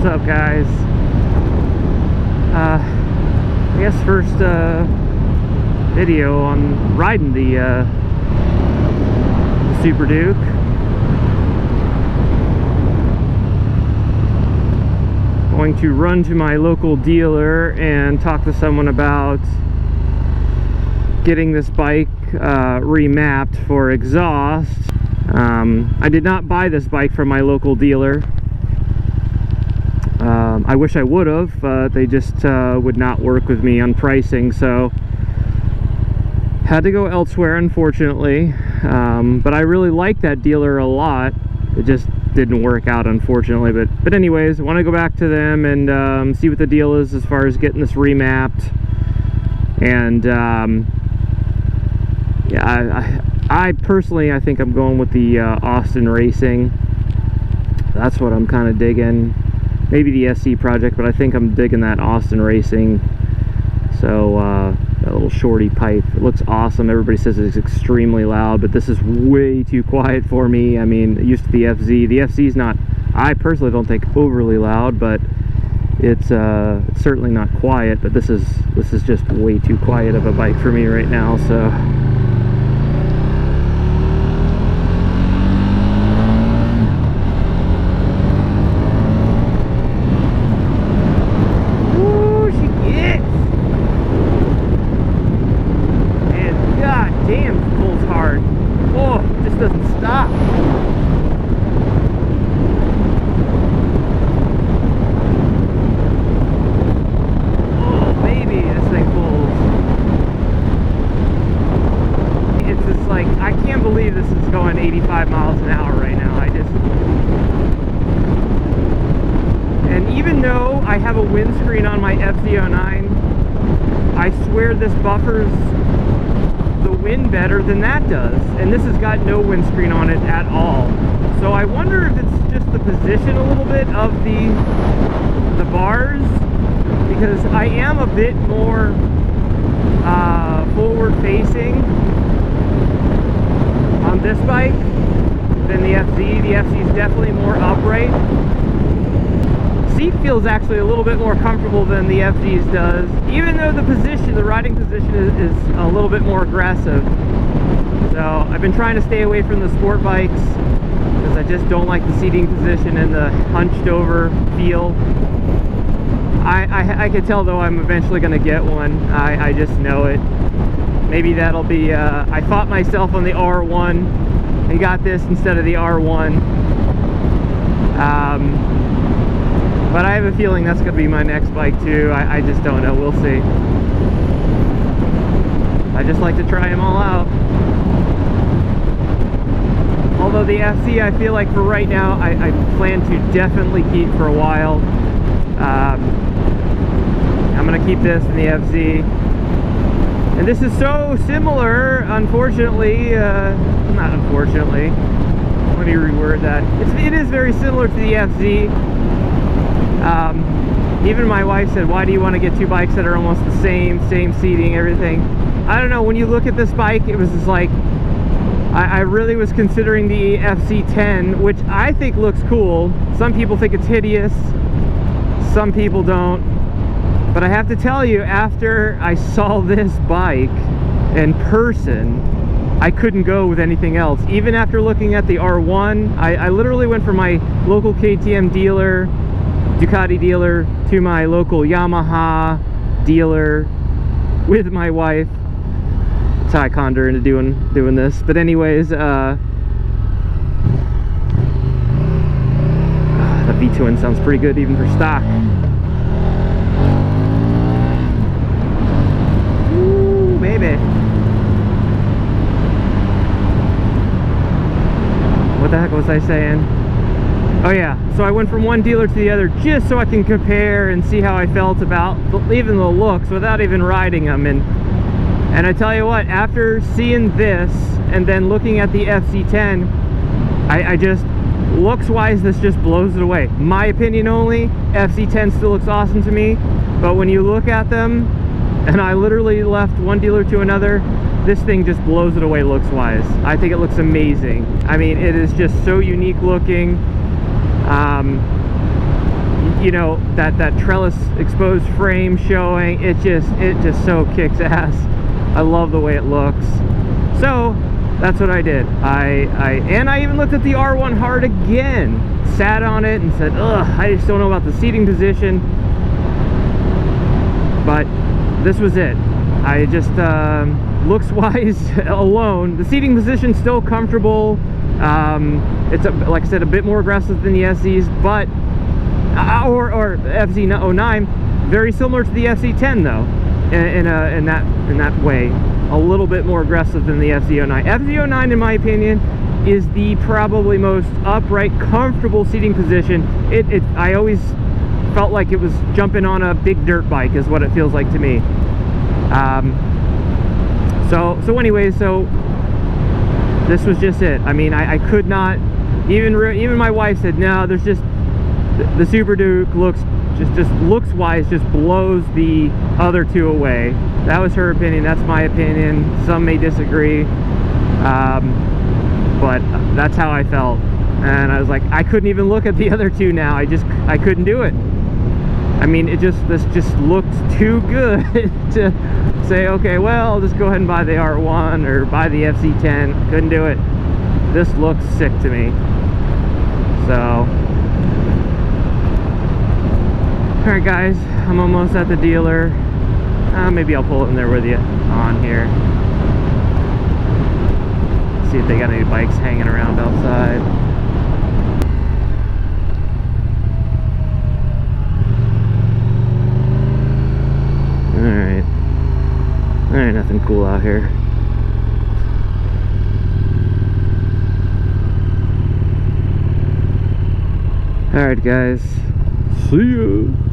What's up, guys? I guess first video on riding the Super Duke. Going to run to my local dealer and talk to someone about getting this bike remapped for exhaust. I did not buy this bike from my local dealer. I wish I would have, but they just would not work with me on pricing, so had to go elsewhere, unfortunately. But I really like that dealer a lot. It just didn't work out, unfortunately. But anyways, I want to go back to them and see what the deal is as far as getting this remapped. And yeah, I personally, I think I'm going with the Austin Racing. That's what I'm kind of digging. Maybe the SC project, but I think I'm digging that Austin Racing. So that little shorty pipe, it looks awesome. Everybody says it's extremely loud, but this is way too quiet for me. I mean, it used to be FZ. The FZ is not, I personally don't think, overly loud, but it's certainly not quiet. But this is just way too quiet of a bike for me right now. So. I can't believe this is going 85 miles an hour right now. And even though I have a windscreen on my fz-09, I swear this buffers the wind better than that does. And this has got no windscreen on it at all. So I wonder if it's just the position a little bit of the bars, because I am a bit more forward facing on this bike than the FZ. The FZ is definitely more upright. Seat feels actually a little bit more comfortable than the FZ's does, even though the position, the riding position is a little bit more aggressive. So I've been trying to stay away from the sport bikes because I just don't like the seating position and the hunched over feel. I could tell though I'm eventually going to get one. I just know it. Maybe that'll be, I fought myself on the R1 and got this instead of the R1. But I have a feeling that's going to be my next bike too. I just don't know. We'll see. I just like to try them all out. Although the FC, I feel like for right now, I plan to definitely keep for a while. I'm going to keep this in the FZ. And this is so similar, unfortunately, not unfortunately, let me reword that. It is very similar to the FZ. Even my wife said, why do you want to get two bikes that are almost the same seating, everything? I don't know, when you look at this bike, it was just like, I really was considering the FC10, which I think looks cool. Some people think it's hideous, some people don't. But I have to tell you, after I saw this bike in person, I couldn't go with anything else. Even after looking at the R1, I literally went from my local KTM dealer, Ducati dealer, to my local Yamaha dealer with my wife. That's how I conned her into doing this. But anyways, the V-twin sounds pretty good even for stock. Baby. What the heck was I saying? Oh yeah, so I went from one dealer to the other just so I can compare and see how I felt about even the looks without even riding them. And I tell you what, after seeing this and then looking at the FC10, I just, looks wise, this just blows it away. My opinion only, FC10 still looks awesome to me, but when you look at them, and I literally left one dealer to another, this thing just blows it away looks wise. I think it looks amazing. I mean, it is just so unique looking. you know, that trellis exposed frame showing. It just so kicks ass. I love the way it looks. So that's what I did. I even looked at the R1 hard again, sat on it and said, ugh, I just don't know about the seating position. But this was it. I just, looks wise alone, the seating position's still comfortable. It's like I said, a bit more aggressive than the SZs, but or fz-09, very similar to the fz-10 though, in that way, a little bit more aggressive than the fz-09. fz-09, in my opinion, is the probably most upright, comfortable seating position. I always felt like it was jumping on a big dirt bike, is what it feels like to me. So anyways, so this was just it. I mean, I could not, even my wife said, no, there's just, the Super Duke looks, just looks wise, just blows the other two away. That was her opinion, that's my opinion. Some may disagree, but that's how I felt. And I was like, I couldn't even look at the other two now. I couldn't do it. I mean, this just looked too good to say, okay, well, I'll just go ahead and buy the R1 or buy the fz-10. Couldn't do it. This looks sick to me. So, alright guys, I'm almost at the dealer. Maybe I'll pull it in there with you on here. See if they got any bikes hanging around outside. Alright. There ain't nothing cool out here. Alright guys. See ya.